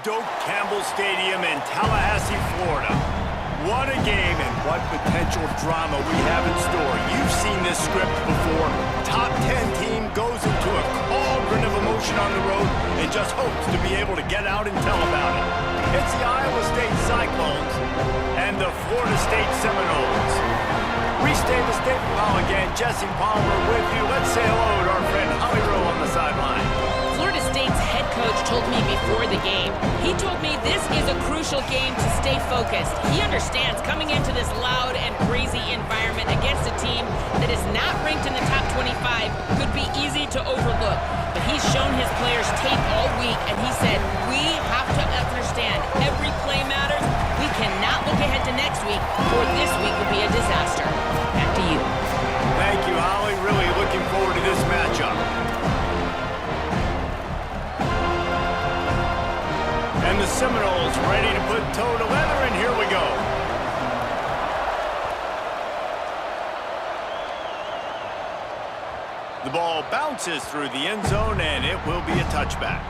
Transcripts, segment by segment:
Doak Campbell Stadium in Tallahassee, Florida. What a game and what potential drama we have in store. You've seen this script before. Top 10 team goes into a cauldron of emotion on the road and just hopes to be able to get out and tell about it. It's the Iowa State Cyclones and the Florida State Seminoles. Restate the state ball again. Jesse Palmer with you. Let's say hello to our friend Holly Rowe on the sideline. Florida State's head coach told me before the game, he told me this is a crucial game to stay focused. He understands coming into this loud and crazy environment against a team that is not ranked in the top 25 could be easy to overlook. But he's shown his players tape all week, and he said, we have to understand every play matters. We cannot look ahead to next week, or this week will be a disaster. Back to you. Thank you, Holly. Really looking forward to this matchup. And the Seminoles ready to put toe to leather, and here we go. The ball bounces through the end zone, and it will be a touchback.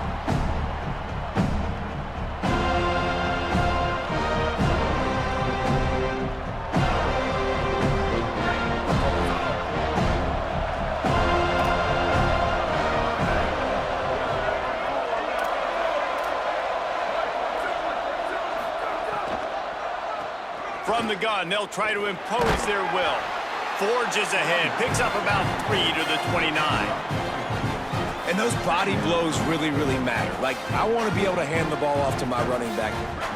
From the gun, they'll try to impose their will. Forges ahead, picks up about 3 to the 29. And those body blows really, really matter. Like, I want to be able to hand the ball off to my running back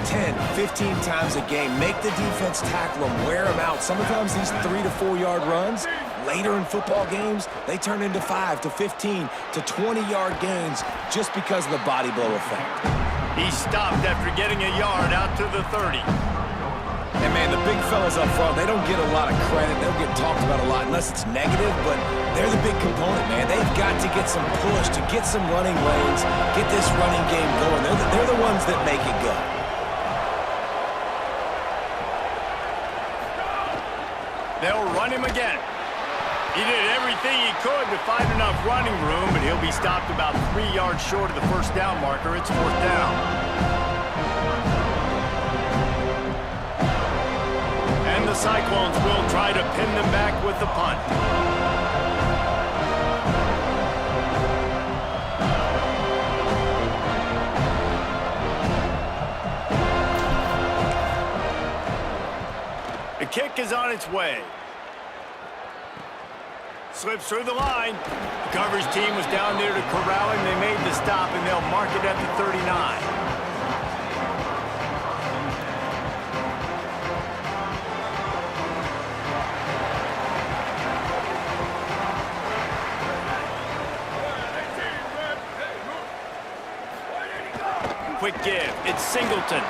10, 15 times a game. Make the defense tackle them, wear them out. Sometimes these 3 to 4 yard runs, later in football games, they turn into 5 to 15 to 20-yard gains just because of the body blow effect. He stopped after getting a yard out to the 30. And, man, the big fellas up front, they don't get a lot of credit. They don't get talked about a lot unless it's negative, but they're the big component, man. They've got to get some push, to get some running lanes, get this running game going. They're the ones that make it go. They'll run him again. He did everything he could to find enough running room, but he'll be stopped about 3 yards short of the first down marker. It's 4th down. And the Cyclones will try to pin them back with the punt. The kick is on its way. Slips through the line. The coverage team was down there to corral him. They made the stop, and they'll mark it at the 39. Quick give. It's Singleton.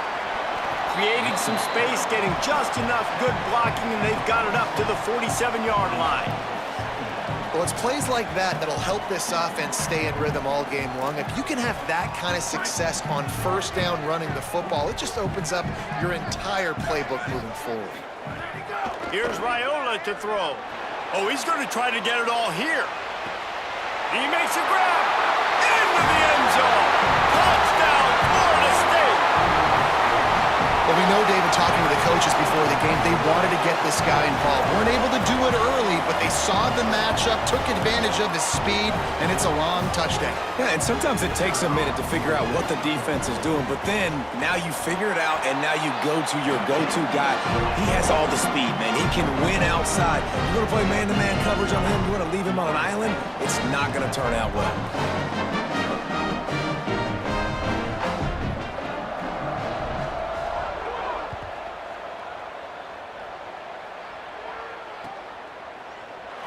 Creating some space, getting just enough good blocking, and they've got it up to the 47-yard line. Well, it's plays like that that'll help this offense stay in rhythm all game long. If you can have that kind of success on first down running the football, it just opens up your entire playbook moving forward. Here's Raiola to throw. Oh, he's going to try to get it all here. He makes a grab. Into the end zone. Touchdown, Florida State. Well, we know, David, talking to the coaches before the game, they wanted to get this guy involved. Weren't able to do it early, but they saw the matchup, took advantage of his speed, and it's a long touchdown. Yeah, and sometimes it takes a minute to figure out what the defense is doing, but then now you figure it out, and now you go to your go-to guy. He has all the speed, man. He can win outside. You want to play man-to-man coverage on him? You want to leave him on an island? It's not going to turn out well.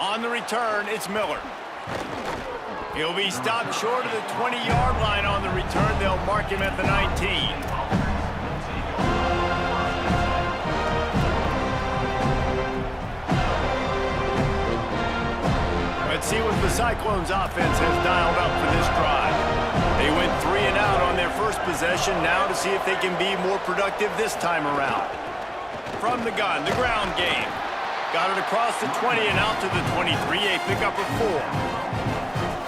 On the return, it's Miller. He'll be stopped short of the 20-yard line on the return. They'll mark him at the 19. Let's see what the Cyclones offense has dialed up for this drive. They went 3 and out on their first possession. Now to see if they can be more productive this time around. From the gun, the ground game. Got it across the 20 and out to the 23, a pickup of 4.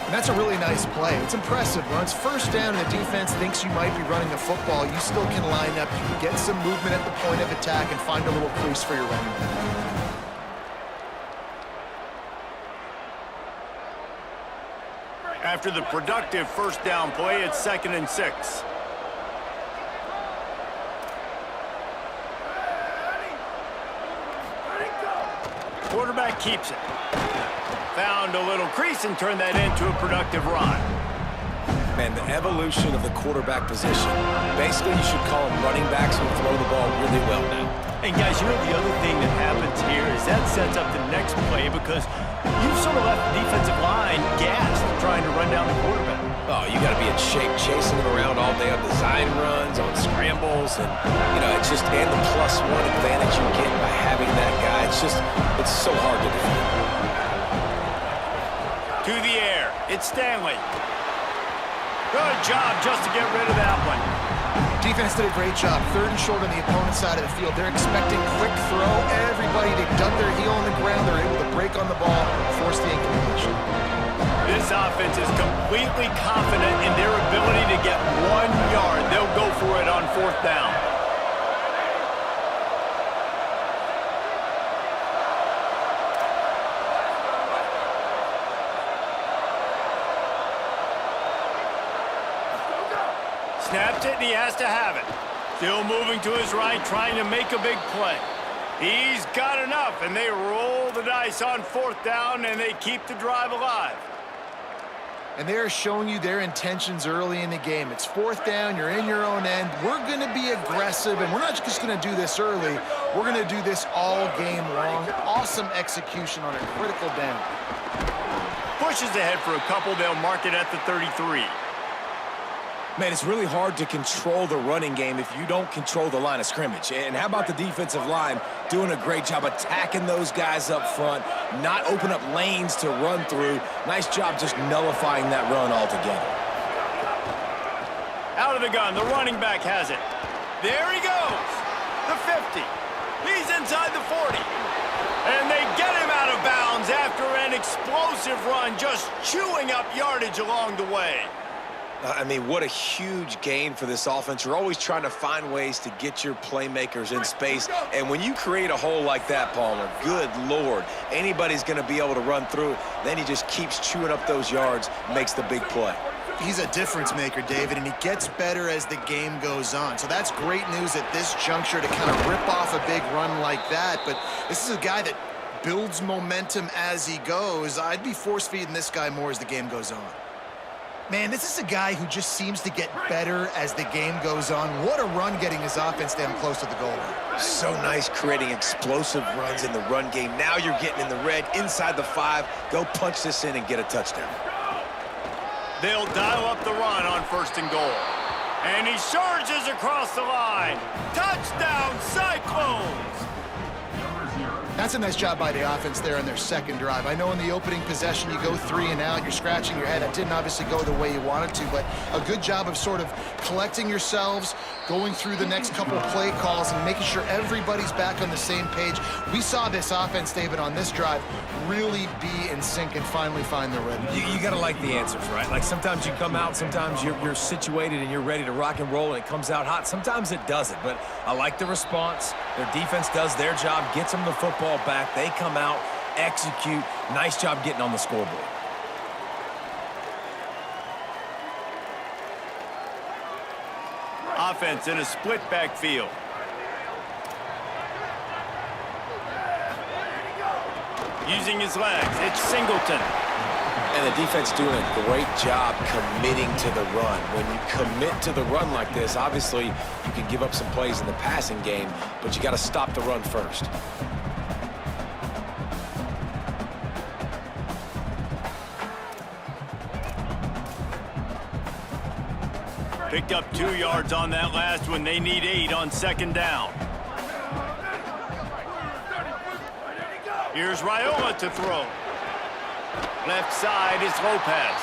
And that's a really nice play. It's impressive. When it's first down and the defense thinks you might be running the football, you still can line up. You can get some movement at the point of attack and find a little crease for your running back. After the productive first down play, it's 2nd and 6. Quarterback keeps it. Found a little crease and turned that into a productive run. Man, the evolution of the quarterback position. Basically, you should call them running backs who throw the ball really well now. And guys, you know the other thing that happens here is that sets up the next play because you've sort of left the defensive line gassed trying to run down the quarterback. Oh, you got to be in shape chasing him around all day on design runs, on scrambles, and, you know, it's just, and the +1 advantage you get by having that guy. It's so hard to defend. To the air, it's Stanley. Good job just to get rid of that one. Defense did a great job. 3rd and short on the opponent's side of the field. They're expecting quick throw. Everybody to dug their heel on the ground. They're able to break on the ball, force the incompletion. This offense is completely confident in their ability to get 1 yard. They'll go for it on 4th down. Snaps it, and he has to have it. Still moving to his right, trying to make a big play. He's got enough, and they roll the dice on 4th down, and they keep the drive alive. And they're showing you their intentions early in the game. It's 4th down, you're in your own end. We're going to be aggressive, and we're not just going to do this early. We're going to do this all game long. Awesome execution on a critical down. Pushes ahead for a couple. They'll mark it at the 33. Man, it's really hard to control the running game if you don't control the line of scrimmage. And how about the defensive line doing a great job attacking those guys up front, not open up lanes to run through. Nice job just nullifying that run altogether. Out of the gun, the running back has it. There he goes. The 50. He's inside the 40. And they get him out of bounds after an explosive run, just chewing up yardage along the way. I mean, what a huge gain for this offense. You're always trying to find ways to get your playmakers in space. And when you create a hole like that, Palmer, good Lord, anybody's going to be able to run through it. Then he just keeps chewing up those yards, makes the big play. He's a difference maker, David, and he gets better as the game goes on. So that's great news at this juncture to kind of rip off a big run like that. But this is a guy that builds momentum as he goes. I'd be force-feeding this guy more as the game goes on. Man, this is a guy who just seems to get better as the game goes on. What a run getting his offense down close to the goal line. So nice creating explosive runs in the run game. Now you're getting in the red, inside the 5. Go punch this in and get a touchdown. They'll dial up the run on 1st and goal. And he surges across the line. Touchdown, Cyclones! That's a nice job by the offense there on their 2nd drive. I know in the opening possession you go 3 and out, you're scratching your head. That didn't obviously go the way you wanted to, but a good job of sort of collecting yourselves, going through the next couple play calls and making sure everybody's back on the same page. We saw this offense, David, on this drive really be in sync and finally find the rhythm. You got to like the answers, right? Like sometimes you come out, sometimes you're situated and you're ready to rock and roll and it comes out hot. Sometimes it doesn't, but I like the response. Their defense does their job, gets them the football back. They come out, execute. Nice job getting on the scoreboard. Offense in a split backfield. Using his legs, it's Singleton. And the defense doing a great job committing to the run. When you commit to the run like this, obviously you can give up some plays in the passing game, but you got to stop the run first. Picked up 2 yards on that last one. They need 8 on 2nd down. Here's Raiola to throw. Left side is Lopez.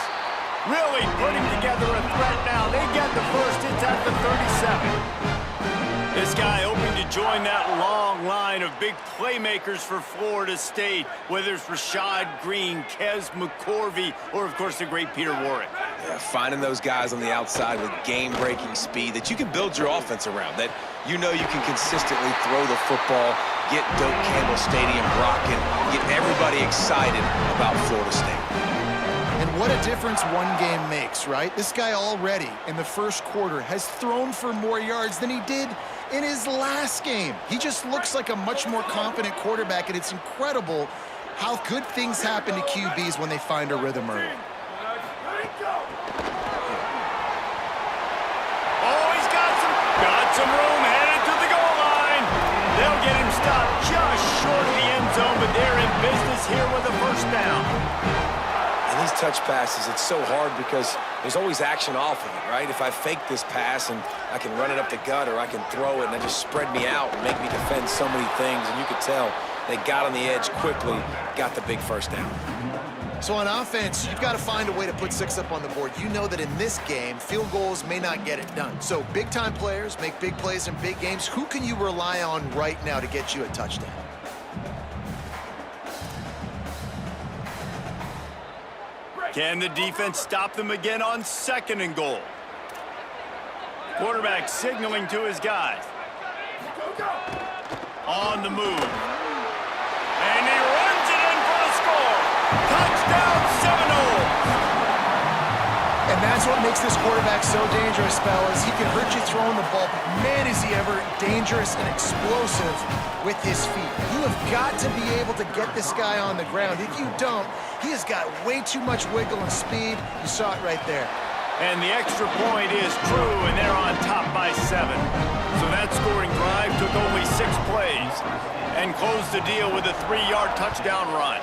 Really putting together a threat now. They get the first. It's at the 37. This guy hoping to join that long line of big playmakers for Florida State, whether it's Rashad Green, Kez McCorvey, or, of course, the great Peter Warrick. Yeah, finding those guys on the outside with game-breaking speed that you can build your offense around, that you know you can consistently throw the football, get Doak Campbell Stadium rocking, get everybody excited about Florida State. And what a difference one game makes, right? This guy already in the first quarter has thrown for more yards than he did in his last game. He just looks like a much more confident quarterback, and it's incredible how good things happen to QBs when they find a rhythm early. Oh, he's got some room headed to the goal line. They'll get him stopped just short of the end zone, but they're in business here with a first down. And these touch passes, it's so hard because there's always action off of it, right? If I fake this pass and I can run it up the gut, or I can throw it and it just spread me out and make me defend so many things, and you could tell they got on the edge quickly, got the big first down. So on offense, you've got to find a way to put 6 up on the board. You know that in this game, field goals may not get it done. So big-time players make big plays in big games. Who can you rely on right now to get you a touchdown? Can the defense stop them again on 2nd and goal? Quarterback signaling to his guys. On the move. And he runs it in for the score. Touchdown, Seminoles! And that's what makes this quarterback so dangerous, fellas. He can hurt you throwing the ball, but man, is he ever dangerous and explosive with his feet. You have got to be able to get this guy on the ground. If you don't, he has got way too much wiggle and speed. You saw it right there. And the extra point is true, and they're on top by 7. So that scoring drive took only 6 plays and closed the deal with a 3-yard touchdown run.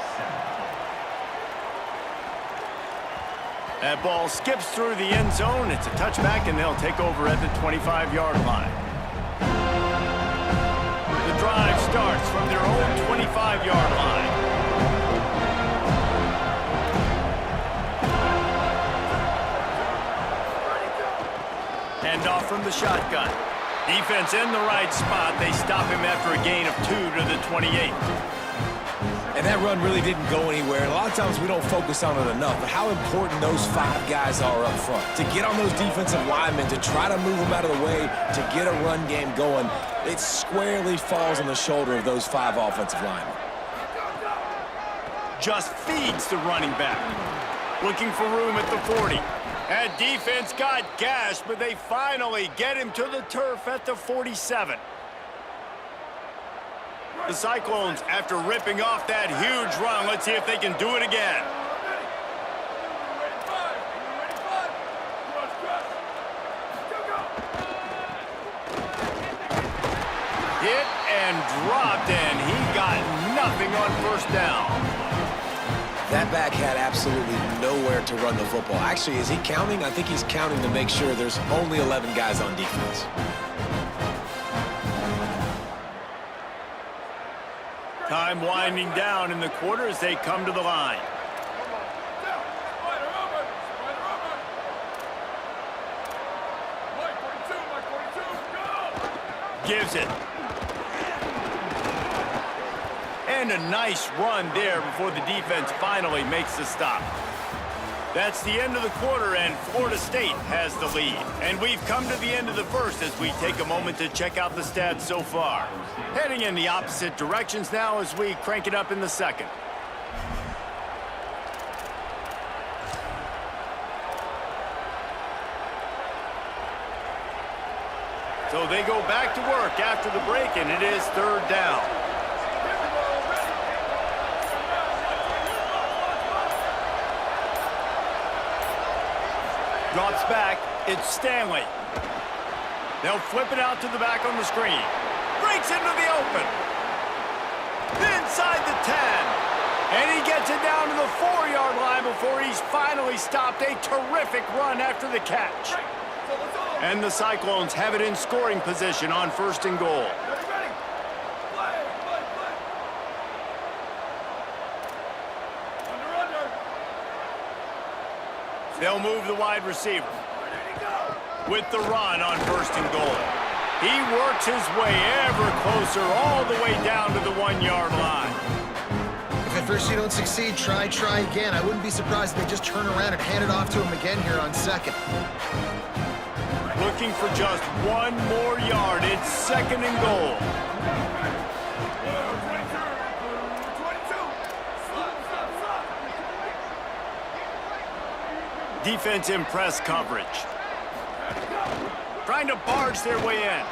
That ball skips through the end zone. It's a touchback, and they'll take over at the 25-yard line. The drive starts from their own 25-yard line. Hand off from the shotgun. Defense in the right spot. They stop him after a gain of 2 to the 28. And that run really didn't go anywhere. And a lot of times we don't focus on it enough, but how important those 5 guys are up front. To get on those defensive linemen, to try to move them out of the way, to get a run game going, it squarely falls on the shoulder of those 5 offensive linemen. Just feeds the running back. Looking for room at the 40. That defense got gashed, but they finally get him to the turf at the 47. The Cyclones, after ripping off that huge run, let's see if they can do it again. Hit and dropped, and he got nothing on first down. That back had absolutely nowhere to run the football. Actually, is he counting? I think he's counting to make sure there's only 11 guys on defense. Time winding down in the quarter as they come to the line. Gives it. And a nice run there before the defense finally makes the stop. That's the end of the quarter, and Florida State has the lead. And we've come to the end of the first as we take a moment to check out the stats so far. Heading in the opposite directions now as we crank it up in the second. So they go back to work after the break, and it is 3rd down. Drops back. It's Stanley. They'll flip it out to the back on the screen. Breaks into the open. Inside the 10. And he gets it down to the 4-yard line before he's finally stopped. A terrific run after the catch. And the Cyclones have it in scoring position on 1st and goal. They'll move the wide receiver with the run on 1st and goal. He works his way ever closer all the way down to the 1-yard line. If at first you don't succeed, try again. I wouldn't be surprised if they just turn around and hand it off to him again here on second. Looking for just one more yard. It's second and goal. Defense in press coverage. Trying to barge their way in.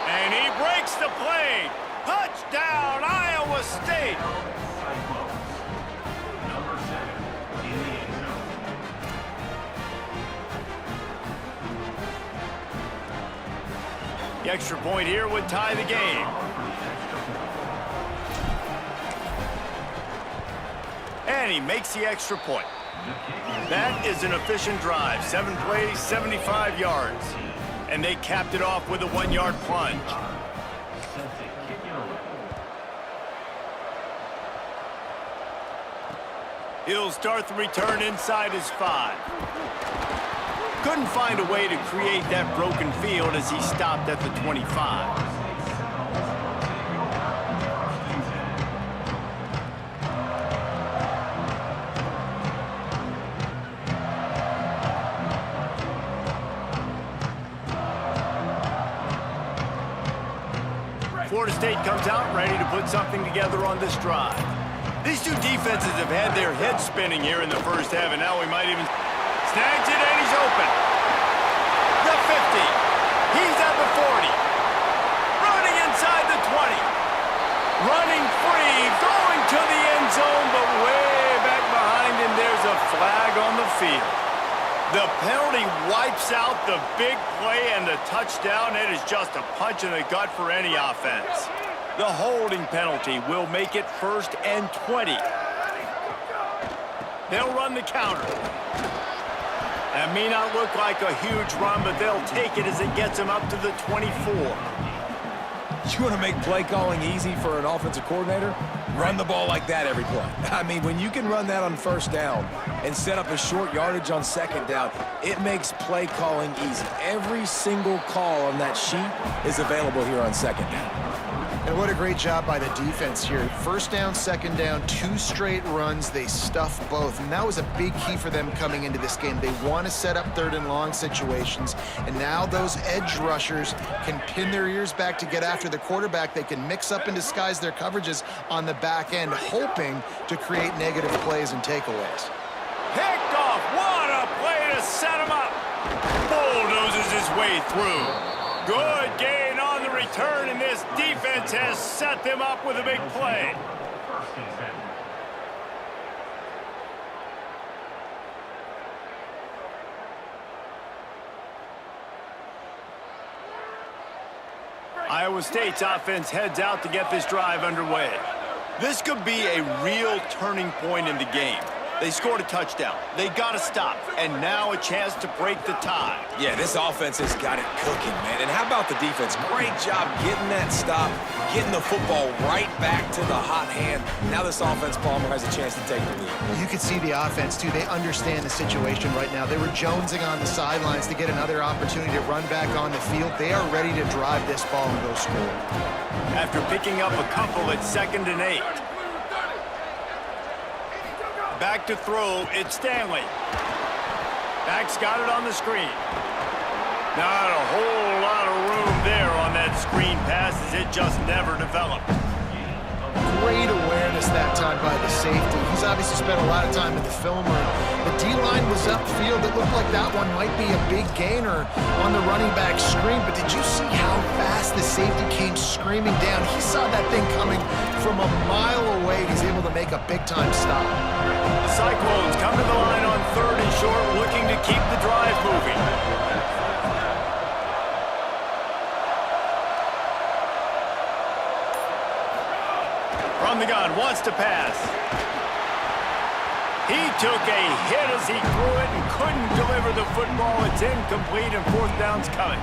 And he breaks the play. Touchdown, Iowa State. The extra point here would tie the game. And he makes the extra point. That is an efficient drive. 7 plays, 75 yards. And they capped it off with a 1-yard plunge. He'll start the return inside his 5. Couldn't find a way to create that broken field as he stopped at the 25. Florida State comes out ready to put something together on this drive. These two defenses have had their heads spinning here in the first half, and now we might even snags it, and he's open. The 50. He's at the 40. Running inside the 20. Running free, going to the end zone, but way back behind him, there's a flag on the field. The penalty wipes out the big play and the touchdown. It is just a punch in the gut for any offense. The holding penalty will make it 1st and 20. They'll run the counter. That may not look like a huge run, but they'll take it as it gets them up to the 24. You want to make play calling easy for an offensive coordinator? Run the ball like that every play. I mean, when you can run that on 1st down and set up a short yardage on 2nd down, it makes play calling easy. Every single call on that sheet is available here on 2nd down. And what a great job by the defense here. 1st down, 2nd down, 2 straight runs. They stuffed both. And that was a big key for them coming into this game. They want to set up 3rd and long situations. And now those edge rushers can pin their ears back to get after the quarterback. They can mix up and disguise their coverages on the back end, hoping to create negative plays and takeaways. Picked off. What a play to set him up. Bulldozes his way through. Good gain on the return, and this defense has set them up with a big play. Iowa State's offense heads out to get this drive underway. This could be a real turning point in the game. They scored a touchdown. They got to stop. And now a chance to break the tie. Yeah, this offense has got it cooking, man. And how about the defense? Great job getting that stop, getting the football right back to the hot hand. Now this offense, Palmer, has a chance to take the lead. You can see the offense, too. They understand the situation right now. They were jonesing on the sidelines to get another opportunity to run back on the field. They are ready to drive this ball and go score. After picking up a couple at 2nd and 8. Back to throw, it's Stanley. Back's got it on the screen. Not a whole lot of room there on that screen pass as it just never developed. Great awareness that time by the safety. He's obviously spent a lot of time in the film room. The D-line was upfield. It looked like that one might be a big gainer on the running back screen, but did you see how fast the safety came screaming down? He saw that thing coming from a mile away. He's able to make a big-time stop. The Cyclones come to the line on 3rd and short, looking to keep the drive moving. From the gun, wants to pass. He took a hit as he threw it and couldn't deliver the football. It's incomplete and 4th down's coming.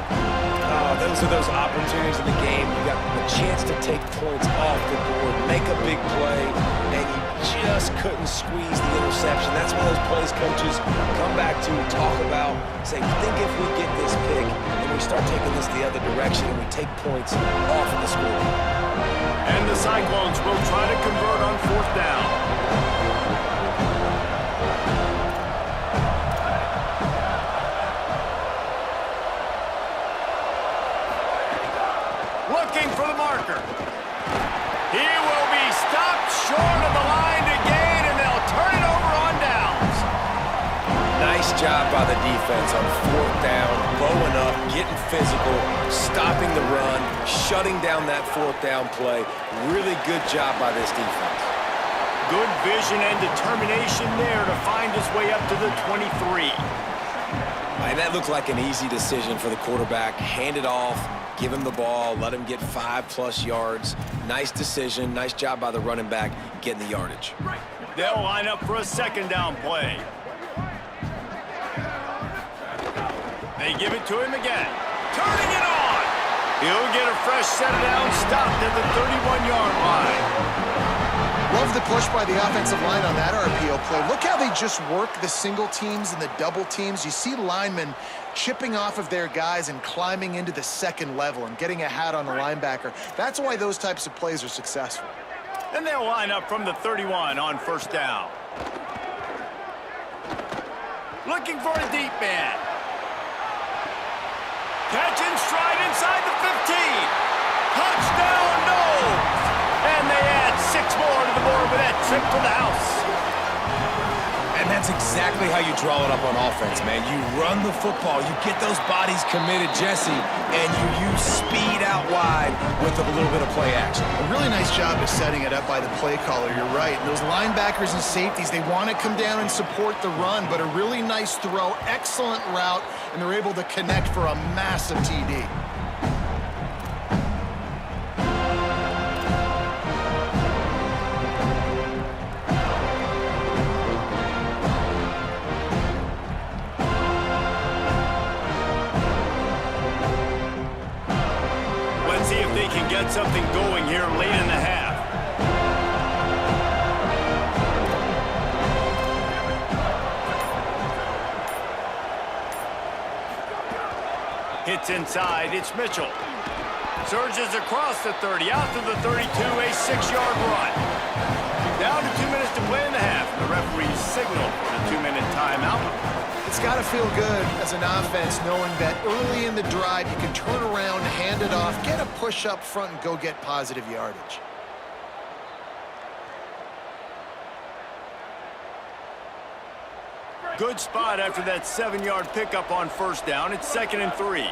Those are those opportunities in the game. You got a chance to take points off the board, make a big play, and you just couldn't squeeze the interception. That's one of those plays coaches come back to talk about, say, think if we get this pick and we start taking this the other direction and we take points off of the score. And the Cyclones will try to convert on 4th down. Looking for the marker. He will be stopped short of the line to gain, and they'll turn it over on downs. Nice job by the defense on 4th down, blowing up, getting physical, stopping the run, shutting down that 4th down play. Really good job by this defense. Good vision and determination there to find his way up to the 23. And that looked like an easy decision for the quarterback. Hand it off, give him the ball, let him get 5+ yards. Nice decision, nice job by the running back getting the yardage. They'll line up for a 2nd down play. They give it to him again. Turning it on! He'll get a fresh set of downs, stopped at the 31-yard line. Love the push by the offensive line on that RPO play. Look how they just work the single teams and the double teams. You see linemen chipping off of their guys and climbing into the 2nd level and getting a hat on the linebacker. That's why those types of plays are successful. And they'll line up from the 31 on 1st down. Looking for a deep man. Catch and stride inside the 15. Touchdown, no! And they add 6 more to the board with that trip to the house. And that's exactly how you draw it up on offense, man. You run the football, you get those bodies committed, Jesse, and you use speed out wide with a little bit of play action. A really nice job of setting it up by the play caller, you're right. And those linebackers and safeties, they want to come down and support the run, but a really nice throw, excellent route, and they're able to connect for a massive TD. Get something going here late in the half. Hits inside, it's Mitchell. Surges across the 30, out to the 32, a 6-yard run. Down to 2 minutes to play in the half. The referee signaled for the 2-minute timeout. It's got to feel good as an offense knowing that early in the drive you can turn around, hand it off, get a push up front, and go get positive yardage. Good spot after that 7-yard pickup on 1st down. It's 2nd and 3.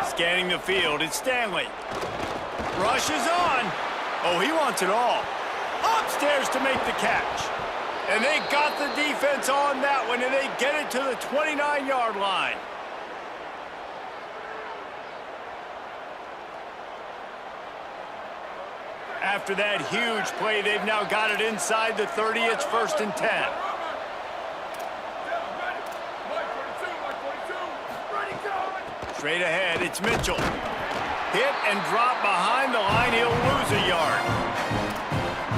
Scanning the field, it's Stanley. Rushes on. Oh, he wants it all. Upstairs to make the catch. And they got the defense on that one, and they get it to the 29-yard line. After that huge play, they've now got it inside the 30. It's 1st and 10. Straight ahead, it's Mitchell. Hit and drop behind the line. He'll lose a yard.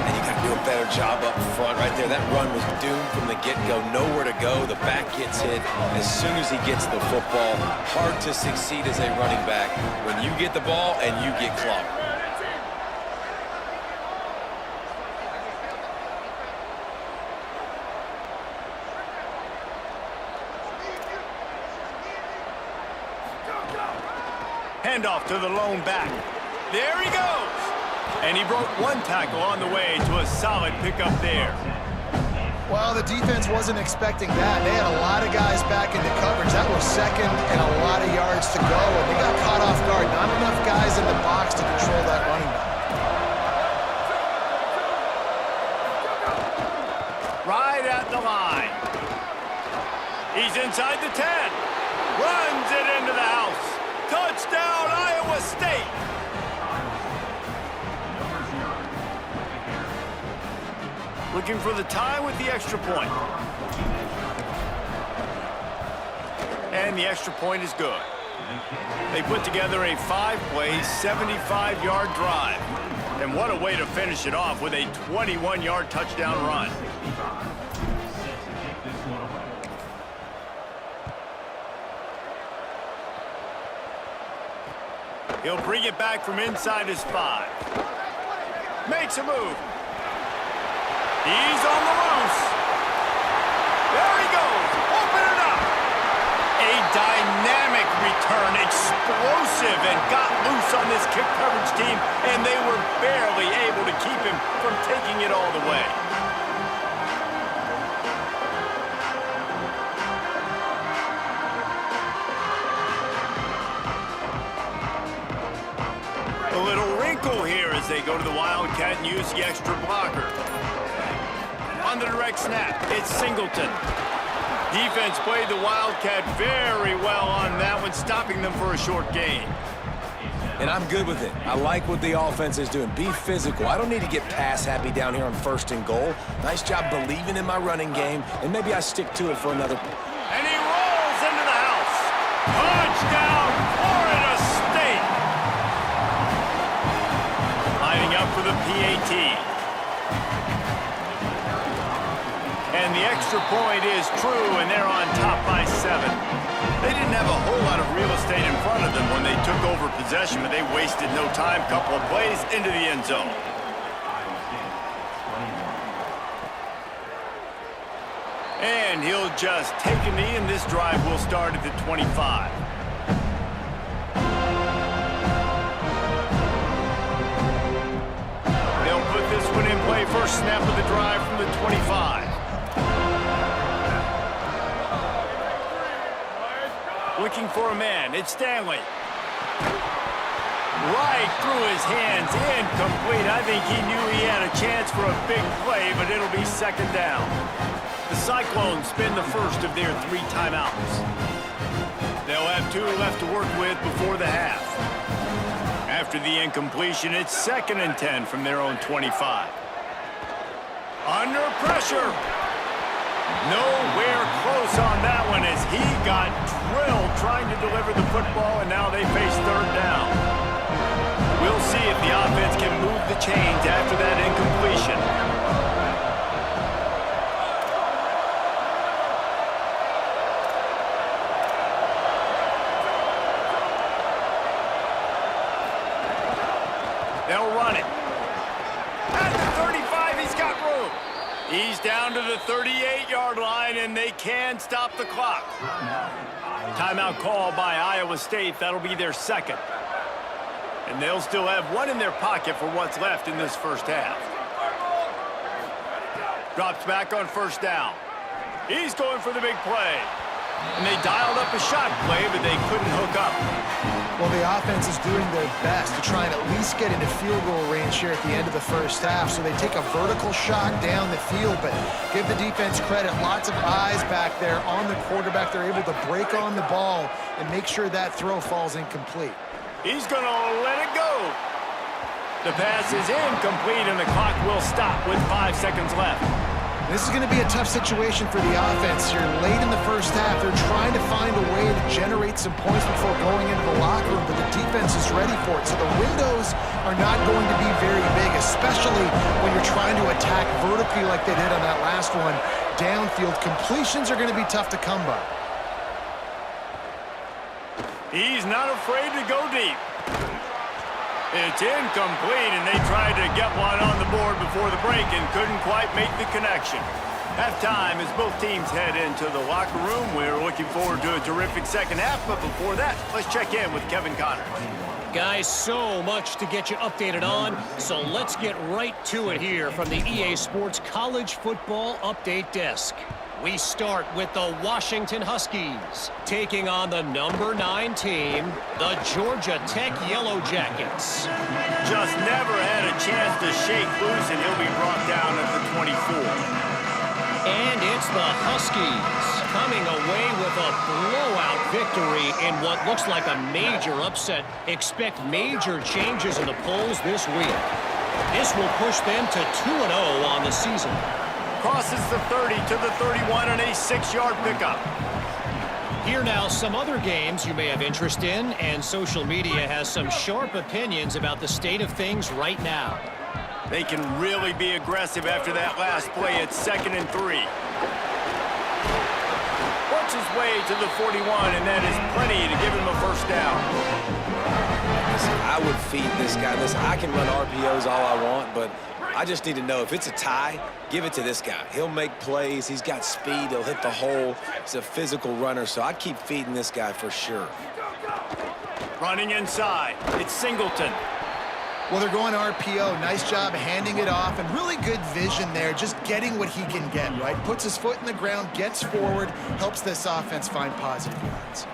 And you got to do a better job up front right there. That run was doomed from the get-go. Nowhere to go. The back gets hit as soon as he gets the football. Hard to succeed as a running back when you get the ball and you get clocked. Handoff to the lone back. There he goes. And he broke 1 tackle on the way to a solid pickup there. Well, the defense wasn't expecting that. They had a lot of guys back into coverage. That was 2nd and a lot of yards to go. And they got caught off guard. Not enough guys in the box to control that running back. Right at the line. He's inside the 10. Runs it into the house. Touchdown, Iowa State! Looking for the tie with the extra point. And the extra point is good. They put together a 5-play, 75-yard drive. And what a way to finish it off with a 21-yard touchdown run. He'll bring it back from inside his 5. Makes a move. He's on the loose. There he goes. Open it up. A dynamic return, explosive, and got loose on this kick coverage team, and they were barely able to keep him from taking it all the way. A little wrinkle here as they go to the Wildcat and use the extra blocker. On the direct snap, it's Singleton. Defense played the Wildcat very well on that one, stopping them for a short gain. And I'm good with it. I like what the offense is doing. Be physical. I don't need to get pass happy down here on 1st and goal. Nice job believing in my running game, and maybe I stick to it for another. And he rolls into the house. Touchdown, Florida State. Lining up for the PAT. And the extra point is true, and they're on top by 7. They didn't have a whole lot of real estate in front of them when they took over possession, but they wasted no time. Couple of plays into the end zone. And he'll just take a knee, and this drive will start at the 25. They'll put this one in play. First snap of the drive from the 25. Looking for a man. It's Stanley. Right through his hands. Incomplete. I think he knew he had a chance for a big play, but it'll be 2nd down. The Cyclones spend the first of their 3 timeouts. They'll have 2 left to work with before the half. After the incompletion, it's 2nd and 10 from their own 25. Under pressure. Nowhere close on that one as he got drilled trying to deliver the football, and now they face 3rd down. We'll see if the offense can move the chains after that incompletion. They'll run it. At the 35, he's got room. He's down to the 38-yard line, and they can stop the clock. Timeout call by Iowa State. That'll be their 2nd. And they'll still have 1 in their pocket for what's left in this first half. Drops back on 1st down. He's going for the big play. And they dialed up a shot play, but they couldn't hook up. Well, the offense is doing their best to try and at least get into field goal range here at the end of the first half. So they take a vertical shot down the field, but give the defense credit. Lots of eyes back there on the quarterback. They're able to break on the ball and make sure that throw falls incomplete. He's going to let it go. The pass is incomplete, and the clock will stop with 5 seconds left. This is going to be a tough situation for the offense here. Late in the first half, they're trying to find a way to generate some points before going into the locker room, but the defense is ready for it. So the windows are not going to be very big, especially when you're trying to attack vertically like they did on that last one. Downfield completions are going to be tough to come by. He's not afraid to go deep. It's incomplete, and they tried to get one on the board before the break and couldn't quite make the connection. Halftime as both teams head into the locker room. We're looking forward to a terrific second half, but before that, let's check in with Kevin Connors. Guys, so much to get you updated on, so let's get right to it here from the EA Sports College Football Update Desk. We start with the Washington Huskies, taking on the number 9 team, the Georgia Tech Yellow Jackets. Just never had a chance to shake loose, and he'll be brought down at the 24. And it's the Huskies coming away with a blowout victory in what looks like a major upset. Expect major changes in the polls this week. This will push them to 2-0 on the season. Crosses the 30 to the 31 and a 6-yard pickup. Here now, some other games you may have interest in, and social media has some sharp opinions about the state of things right now. They can really be aggressive after that last play at 2nd and 3. Works his way to the 41, and that is plenty to give him a first down. Listen, I would feed this guy. Listen, I can run RPOs all I want, but I just need to know if it's a tie, give it to this guy. He'll make plays. He's got speed. He'll hit the hole. He's a physical runner, so I keep feeding this guy for sure. Running inside. It's Singleton. Well, they're going RPO. Nice job handing it off, and really good vision there, just getting what he can get, right? Puts his foot in the ground, gets forward, helps this offense find positive yards.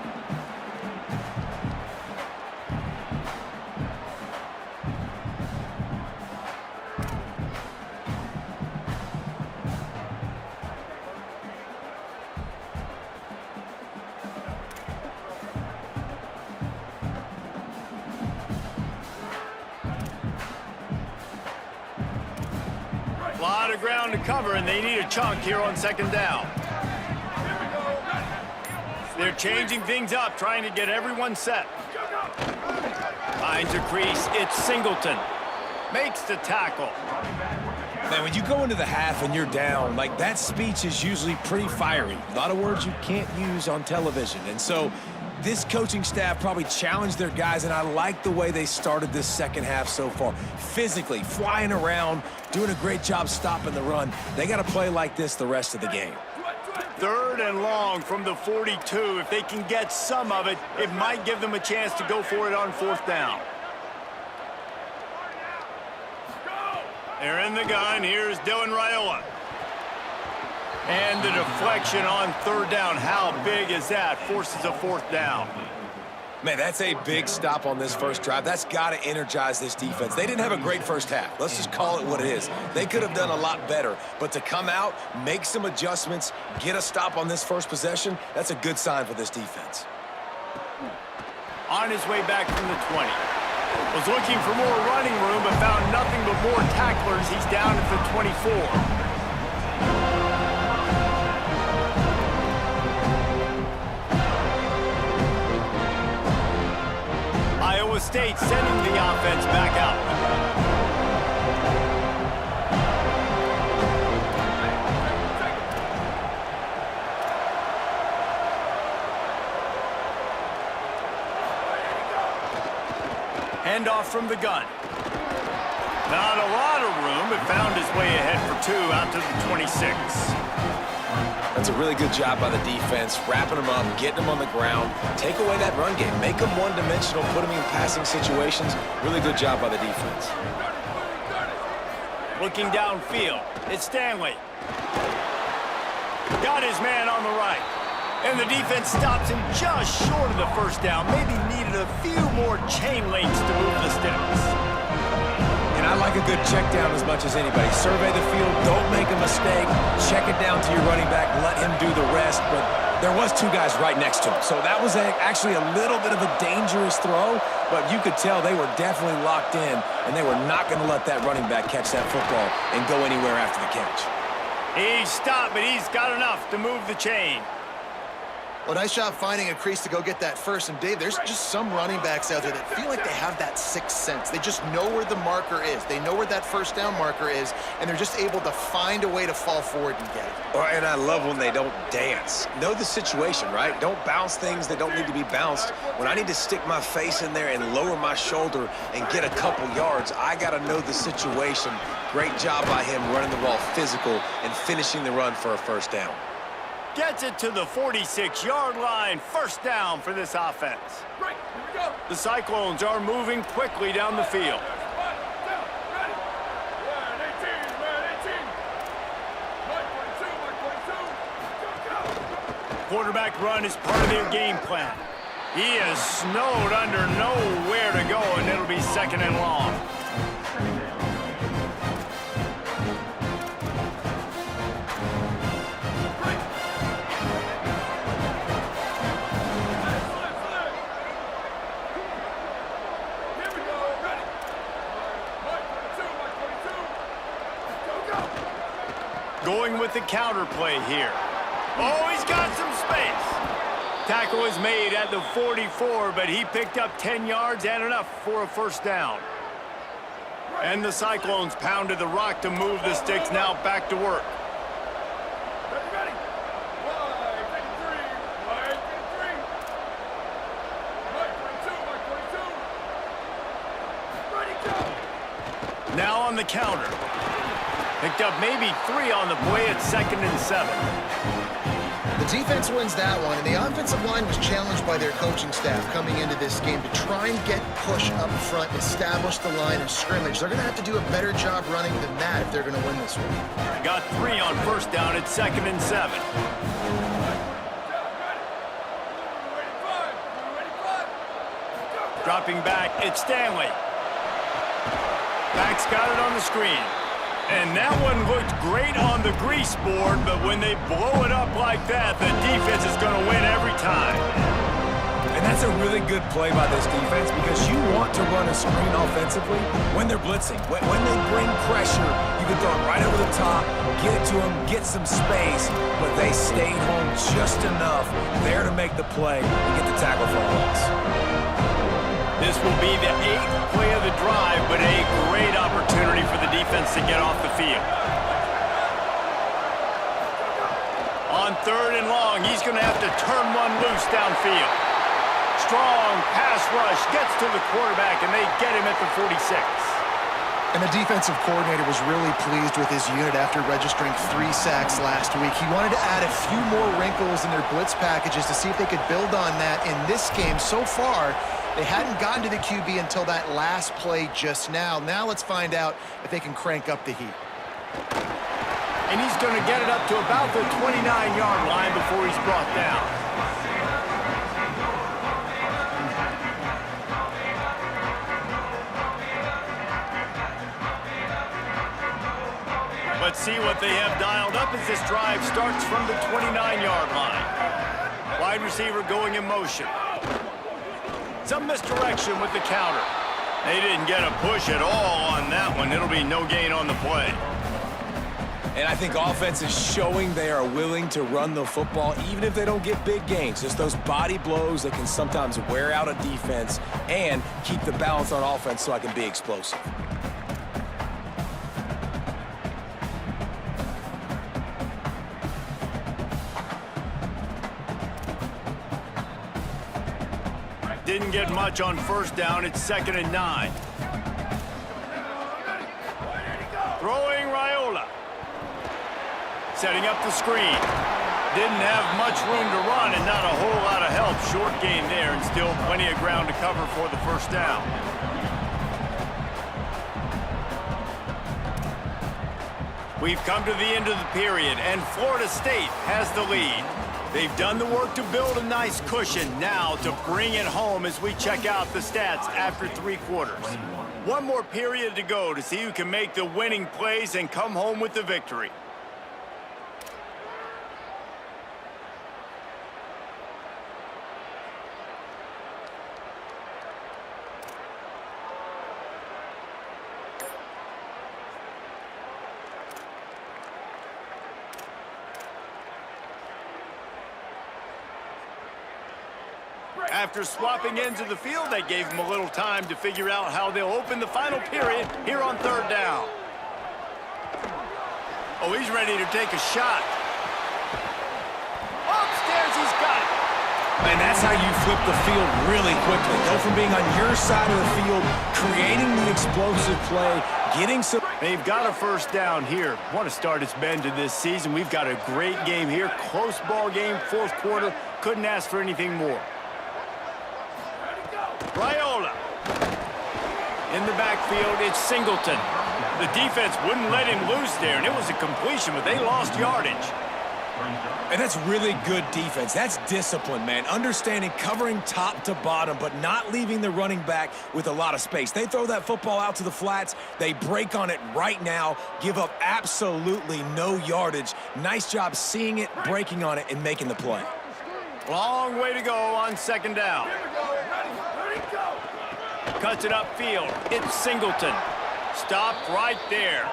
A lot of ground to cover, and they need a chunk here on 2nd down. They're changing things up, trying to get everyone set. Finds a crease. It's Singleton. Makes the tackle. Man, when you go into the half and you're down, like, that speech is usually pretty fiery. A lot of words you can't use on television. And so this coaching staff probably challenged their guys, and I like the way they started this second half so far. Physically, flying around, doing a great job stopping the run. They got to play like this the rest of the game. 3rd and long from the 42. If they can get some of it, it might give them a chance to go for it on 4th down. They're in the gun. Here's Dylan Raiola. And the deflection on 3rd down. How big is that? Forces a 4th down. Man, that's a big stop on this first drive. That's got to energize this defense. They didn't have a great first half. Let's just call it what it is. They could have done a lot better. But to come out, make some adjustments, get a stop on this first possession, that's a good sign for this defense. On his way back from the 20. Was looking for more running room, but found nothing but more tacklers. He's down at the 24. Iowa State sending the offense back out. Handoff from the gun. Not a lot of room, but found his way ahead for 2 out to the 26. That's a really good job by the defense, wrapping them up, getting them on the ground. Take away that run game. Make them one-dimensional, put them in passing situations. Really good job by the defense. Looking downfield, it's Stanley. Got his man on the right. And the defense stops him just short of the first down. Maybe needed a few more chain links to move the sticks. And I like a good check down as much as anybody. Survey the field, don't make a mistake, check it down to your running back, let him do the rest. But there was 2 guys right next to him. So that was actually a little bit of a dangerous throw, but you could tell they were definitely locked in, and they were not going to let that running back catch that football and go anywhere after the catch. He's stopped, but he's got enough to move the chain. Well, nice job finding a crease to go get that first. And, Dave, there's just some running backs out there that feel like they have that sixth sense. They just know where the marker is. They know where that first down marker is, and they're just able to find a way to fall forward and get it. And I love when they don't dance. Know the situation, right? Don't bounce things that don't need to be bounced. When I need to stick my face in there and lower my shoulder and get a couple yards, I got to know the situation. Great job by him running the ball physical and finishing the run for a first down. Gets it to the 46-yard line. First down for this offense. Right, here we go. The Cyclones are moving quickly down the field. Quarterback run is part of their game plan. He is snowed under, nowhere to go, and it'll be 2nd and long. Going with the counter play here. Oh, he's got some space. Tackle was made at the 44, but he picked up 10 yards and enough for a first down. And the Cyclones pounded the rock to move the sticks, now back to work. Ready. Wide 22. Ready, go. Now on the counter. Picked up maybe 3 on the play at 2nd and 7. The defense wins that one, and the offensive line was challenged by their coaching staff coming into this game to try and get push up front, establish the line of scrimmage. They're going to have to do a better job running than that if they're going to win this one. Got 3 on first down at 2nd and 7. Dropping back, it's Stanley. Back's got it on the screen. And that one looked great on the grease board, but when they blow it up like that, the defense is going to win every time. And that's a really good play by this defense because you want to run a screen offensively when they're blitzing. When they bring pressure, you can throw it right over the top, get it to them, get some space, but they stayed home just enough there to make the play and get the tackle for a loss. This will be the 8th play of the drive, but a great opportunity for the defense to get off the field. On 3rd and long, he's going to have to turn one loose downfield. Strong pass rush gets to the quarterback, and they get him at the 46. And the defensive coordinator was really pleased with his unit after registering 3 sacks last week. He wanted to add a few more wrinkles in their blitz packages to see if they could build on that in this game. So far, they hadn't gotten to the QB until that last play just now. Now let's find out if they can crank up the heat. And he's going to get it up to about the 29-yard line before he's brought down. Let's see what they have dialed up as this drive starts from the 29-yard line. Wide receiver going in motion. Some misdirection with the counter. They didn't get a push at all on that one. It'll be no gain on the play. And I think offense is showing they are willing to run the football even if they don't get big gains. Just those body blows that can sometimes wear out a defense and keep the balance on offense so I can be explosive. Didn't get much on first down. It's 2nd and 9. Throwing Raiola. Setting up the screen. Didn't have much room to run and not a whole lot of help. Short gain there and still plenty of ground to cover for the first down. We've come to the end of the period, and Florida State has the lead. They've done the work to build a nice cushion now to bring it home as we check out the stats after 3 quarters. One more period to go to see who can make the winning plays and come home with the victory. After swapping ends of the field, they gave him a little time to figure out how they'll open the final period here on 3rd down. Oh, he's ready to take a shot. Upstairs, he's got it. And that's how you flip the field really quickly. Go from being on your side of the field, creating the explosive play, getting some... They've got a first down here. What a start it's been to this season. We've got a great game here. Close ball game, 4th quarter. Couldn't ask for anything more. Raiola. In the backfield, it's Singleton. The defense wouldn't let him loose there, and it was a completion, but they lost yardage. And that's really good defense. That's discipline, man. Understanding covering top to bottom, but not leaving the running back with a lot of space. They throw that football out to the flats. They break on it right now, give up absolutely no yardage. Nice job seeing it, breaking on it, and making the play. Long way to go on 2nd down. Cuts it upfield. It's Singleton. Stopped right there.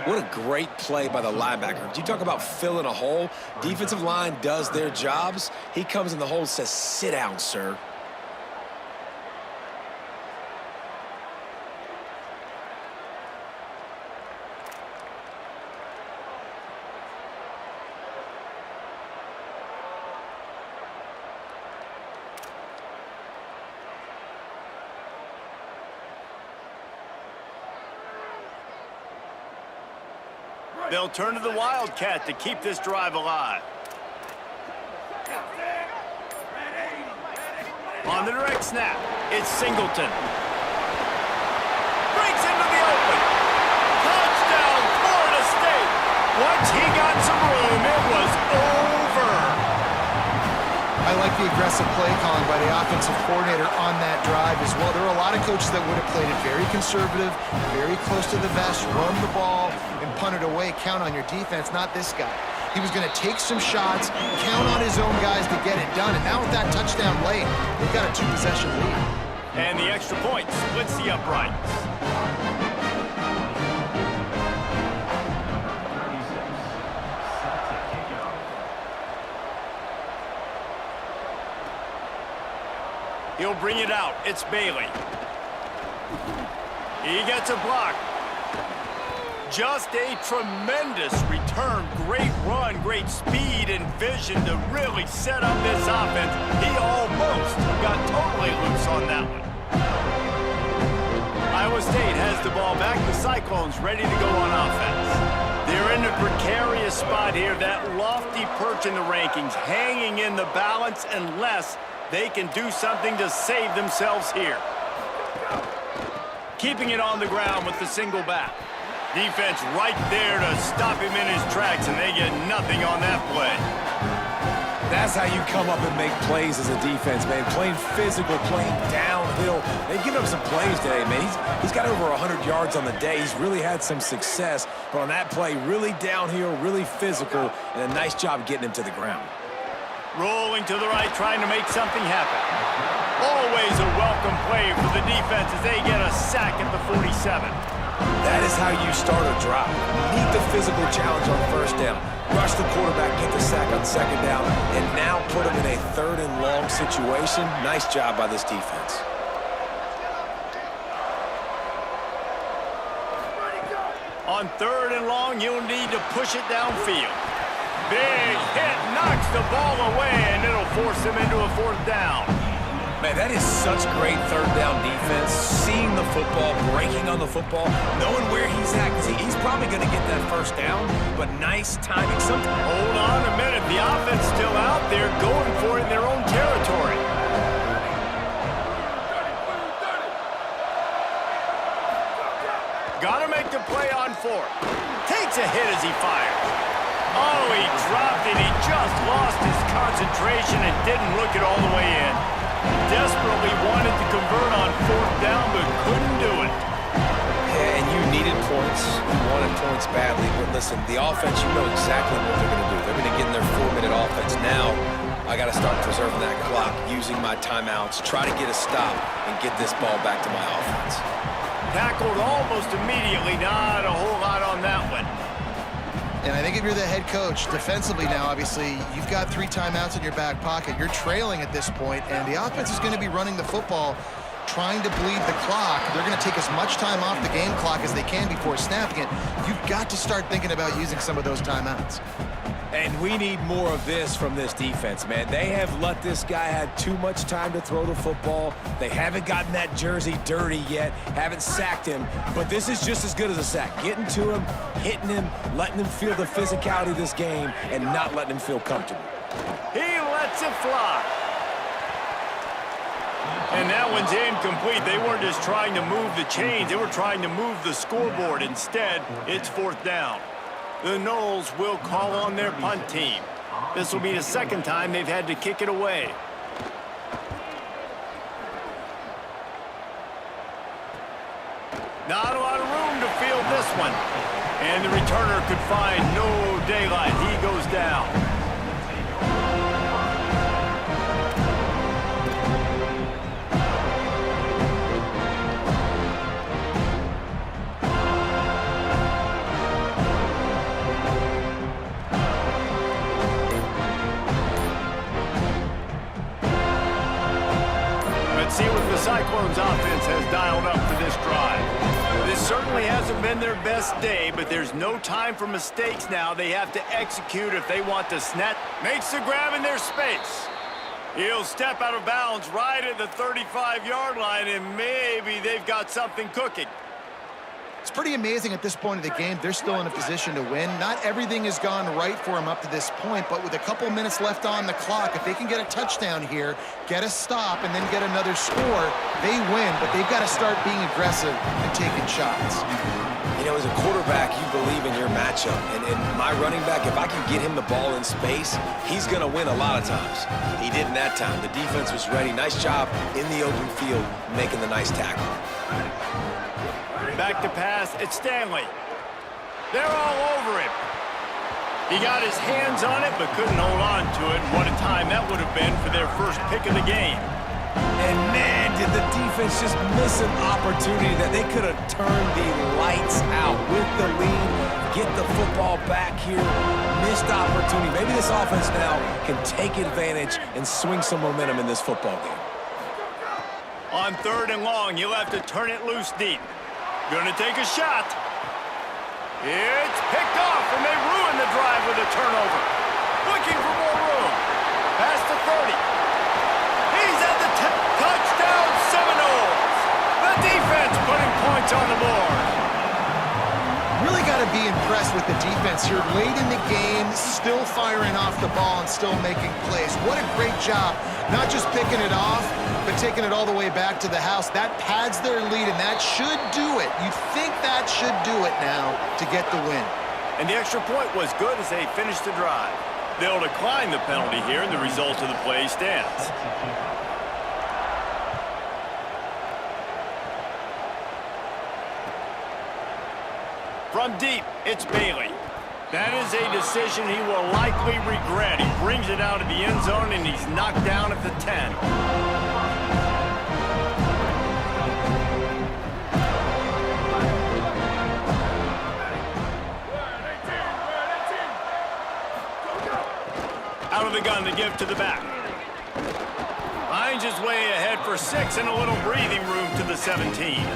What a great play by the linebacker. You talk about filling a hole. Defensive line does their jobs. He comes in the hole and says, sit down, sir. They'll turn to the Wildcat to keep this drive alive. On the direct snap, it's Singleton. Breaks into the open. Touchdown, Florida State. Once he got some room, it was over. I like the aggressive play calling by the offensive coordinator on that drive as well. There are a lot of coaches that would have played it very conservative, very close to the vest, run the ball, and punt it away. Count on your defense, not this guy. He was going to take some shots, count on his own guys to get it done. And now with that touchdown late, they've got a 2-possession lead. And the extra point splits the uprights. He'll bring it out. It's Bailey. He gets a block. Just a tremendous return. Great run, great speed and vision to really set up this offense. He almost got totally loose on that one. Iowa State has the ball back. The Cyclones ready to go on offense. They're in a precarious spot here. That lofty perch in the rankings, hanging in the balance unless they can do something to save themselves here. Keeping it on the ground with the single back. Defense right there to stop him in his tracks, and they get nothing on that play. That's how you come up and make plays as a defense, man. Playing physical, playing downhill. They've given up some plays today, man. He's got over 100 yards on the day. He's really had some success. But on that play, really downhill, really physical, and a nice job getting him to the ground. Rolling to the right, trying to make something happen. Always a welcome play for the defense as they get a sack at the 47. That is how you start a drive. Meet the physical challenge on first down. Rush the quarterback, get the sack on second down, and now put him in a 3rd and long situation. Nice job by this defense. On 3rd and long, you'll need to push it downfield. Big hit, knocks the ball away, and it'll force him into a 4th down. Man, that is such great 3rd down defense. Seeing the football, breaking on the football, knowing where he's at, because he's probably going to get that 1st down, but nice timing. Hold on a minute. The offense still out there going for it in their own territory. Gotta make the play on 4th. Takes a hit as he fires. Oh, he dropped it. He just lost his concentration and didn't look it all the way in. Desperately wanted to convert on 4th down, but couldn't do it. Yeah, and you needed points. You wanted points badly. But listen, the offense, you know exactly what they're going to do. They're going to get in their 4-minute offense. Now, I got to start preserving that clock, using my timeouts, try to get a stop, and get this ball back to my offense. Tackled almost immediately. Not a whole lot on that one. And I think if you're the head coach, defensively now, obviously, you've got 3 timeouts in your back pocket. You're trailing at this point, and the offense is going to be running the football, trying to bleed the clock. They're going to take as much time off the game clock as they can before snapping it. You've got to start thinking about using some of those timeouts. And we need more of this from this defense, man. They have let this guy have too much time to throw the football. They haven't gotten that jersey dirty yet, haven't sacked him, but this is just as good as a sack. Getting to him, hitting him, letting him feel the physicality of this game, and not letting him feel comfortable. He lets it fly. And that one's incomplete. They weren't just trying to move the chains. They were trying to move the scoreboard. Instead, it's 4th down. The Noles will call on their punt team. This will be the 2nd time they've had to kick it away. Not a lot of room to field this one. And the returner could find no daylight. He goes down. certainly hasn't been their best day, but there's no time for mistakes now. They have to execute if they want to snap. Makes the grab in their space. He'll step out of bounds right at the 35-yard line, and maybe they've got something cooking. It's pretty amazing at this point of the game. They're still in a position to win. Not everything has gone right for them up to this point, but with a couple minutes left on the clock, if they can get a touchdown here, get a stop, and then get another score, they win. But they've got to start being aggressive and taking shots. You know, as a quarterback, you believe in your matchup. And my running back, if I can get him the ball in space, he's going to win a lot of times. He didn't that time. The defense was ready. Nice job in the open field making the nice tackle. Back to pass, it's Stanley. They're all over him. He got his hands on it, but couldn't hold on to it. What a time that would have been for their first pick of the game. And man, did the defense just miss an opportunity that they could have turned the lights out with the lead, get the football back here. Missed opportunity. Maybe this offense now can take advantage and swing some momentum in this football game. On 3rd and long, you'll have to turn it loose deep. Gonna take a shot. It's picked off, and they ruin the drive with a turnover. Looking for more room. Pass to 30. He's at the touchdown, Seminoles. The defense putting points on the board. Really got to be impressed with the defense here. Late in the game, still firing off the ball and still making plays. What a great job. Not just picking it off, but taking it all the way back to the house. That pads their lead, and that should do it. You'd think that should do it now to get the win. And the extra point was good as they finished the drive. They'll decline the penalty here, and the result of the play stands. From deep, it's Bailey. That is a decision he will likely regret. He brings it out of the end zone, and he's knocked down at the 10. Out of the gun to give to the back. Finds his way ahead for 6 and a little breathing room to the 17.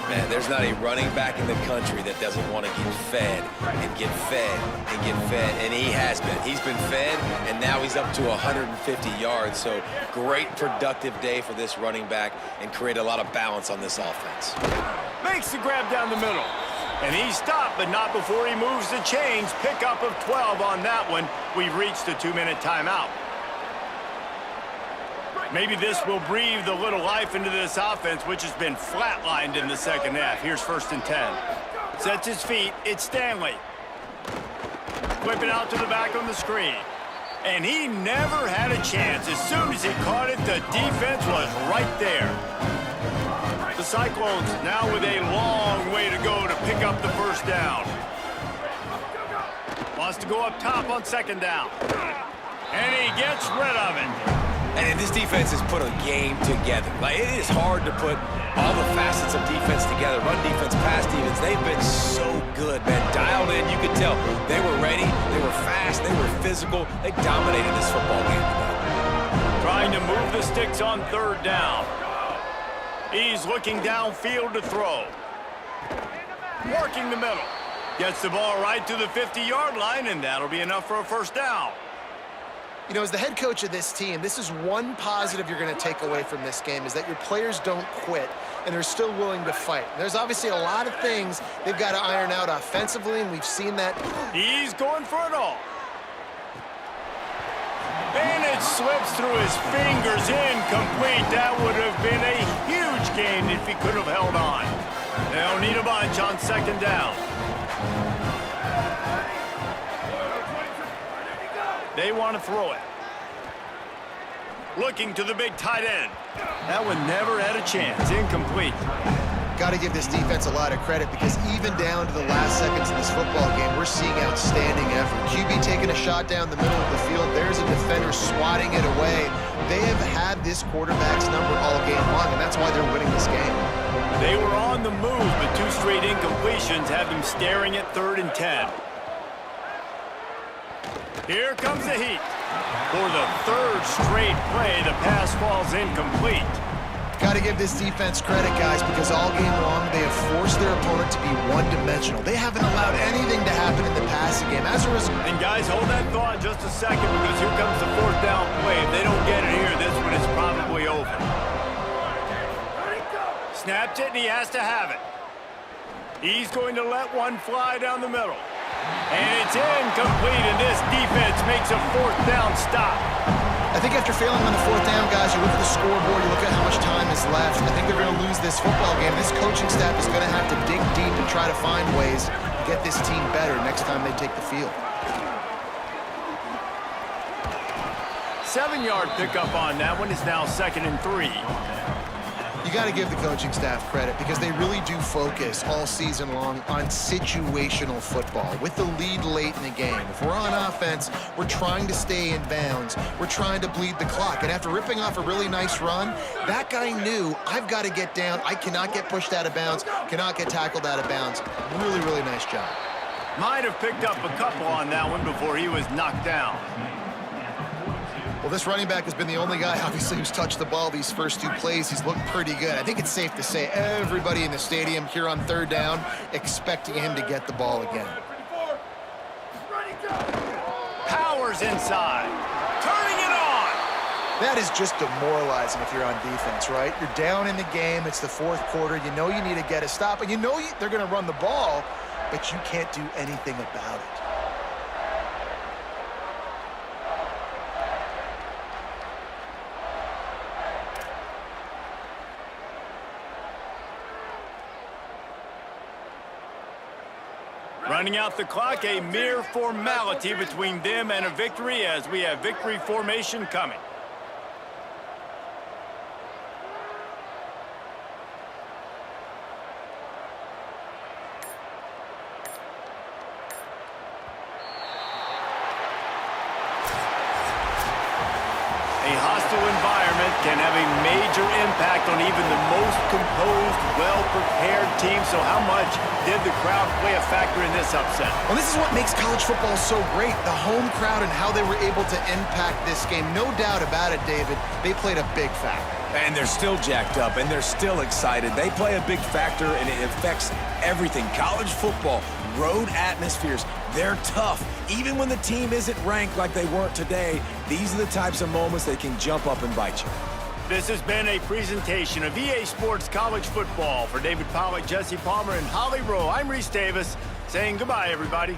Man, there's not a running back in the country that doesn't want to get fed and get fed and get fed, and he has been. He's been fed, and now he's up to 150 yards, so great productive day for this running back and create a lot of balance on this offense. Makes the grab down the middle, and he stopped, but not before he moves the chains. Pickup of 12 on that one. We've reached the 2-minute timeout. Maybe this will breathe a little life into this offense, which has been flatlined in the second half. Here's 1st and 10. Sets his feet. It's Stanley. Whip it out to the back on the screen. And he never had a chance. As soon as he caught it, the defense was right there. The Cyclones now with a long way to go to pick up the 1st down. Wants to go up top on 2nd down. And he gets rid of it. And this defense has put a game together. Like, it is hard to put all the facets of defense together. Run defense, pass defense. They've been so good, man. Dialed in, you could tell. They were ready, they were fast, they were physical. They dominated this football game today. Trying to move the sticks on 3rd down. He's looking downfield to throw. Working the middle. Gets the ball right to the 50-yard line, and that'll be enough for a 1st down. You know, as the head coach of this team, this is one positive you're going to take away from this game, is that your players don't quit, and they're still willing to fight. There's obviously a lot of things they've got to iron out offensively, and we've seen that. He's going for it all. And it slips through his fingers, incomplete. That would have been a huge gain if he could have held on. They'll need a bunch on 2nd down. They want to throw it. Looking to the big tight end. That one never had a chance. Incomplete. Got to give this defense a lot of credit, because even down to the last seconds of this football game, we're seeing outstanding effort. QB taking a shot down the middle of the field. There's a defender swatting it away. They have had this quarterback's number all game long, and that's why they're winning this game. They were on the move, but 2 straight incompletions have them staring at 3rd and 10. Here comes the heat. For the 3rd straight play, the pass falls incomplete. Got to give this defense credit, guys, because all game long they have forced their opponent to be one-dimensional. They haven't allowed anything to happen in the passing game. As a result... And guys, hold that thought just a second, because here comes the fourth down play. If they don't get it here, this one is probably over. Snapped it, and he has to have it. He's going to let one fly down the middle. And it's incomplete, and this defense makes a fourth down stop. I think after failing on the fourth down, guys, you look at the scoreboard, you look at how much time is left. I think they're going to lose this football game. This coaching staff is going to have to dig deep and try to find ways to get this team better next time they take the field. 7-yard pickup on that one. Is now 2nd and 3. You got to give the coaching staff credit because they really do focus all season long on situational football. With the lead late in the game, if we're on offense, we're trying to stay in bounds. We're trying to bleed the clock. And after ripping off a really nice run, that guy knew, I've got to get down. I cannot get pushed out of bounds, cannot get tackled out of bounds. Really, really nice job. Might have picked up a couple on that one before he was knocked down. Well, this running back has been the only guy, obviously, who's touched the ball these first 2 plays. He's looked pretty good. I think it's safe to say everybody in the stadium here on 3rd down expecting him to get the ball again. Powers inside. Turning it on. That is just demoralizing if you're on defense, right? You're down in the game. It's the 4th quarter. You know you need to get a stop, and you know they're going to run the ball, but you can't do anything about it. Running out the clock, a mere formality between them and a victory as we have victory formation coming. A hostile environment can have a major impact on even the most composed, well-prepared team. So how much did the crowd play a factor in this upset? Well, this is what makes college football so great, the home crowd and how they were able to impact this game. No doubt about it, David, they played a big factor. And they're still jacked up, and they're still excited. They play a big factor, and it affects everything. College football, road atmospheres, they're tough. Even when the team isn't ranked like they weren't today, these are the types of moments they can jump up and bite you. This has been a presentation of EA Sports College Football. For David Pollack, Jesse Palmer, and Holly Rowe, I'm Reese Davis saying goodbye, everybody.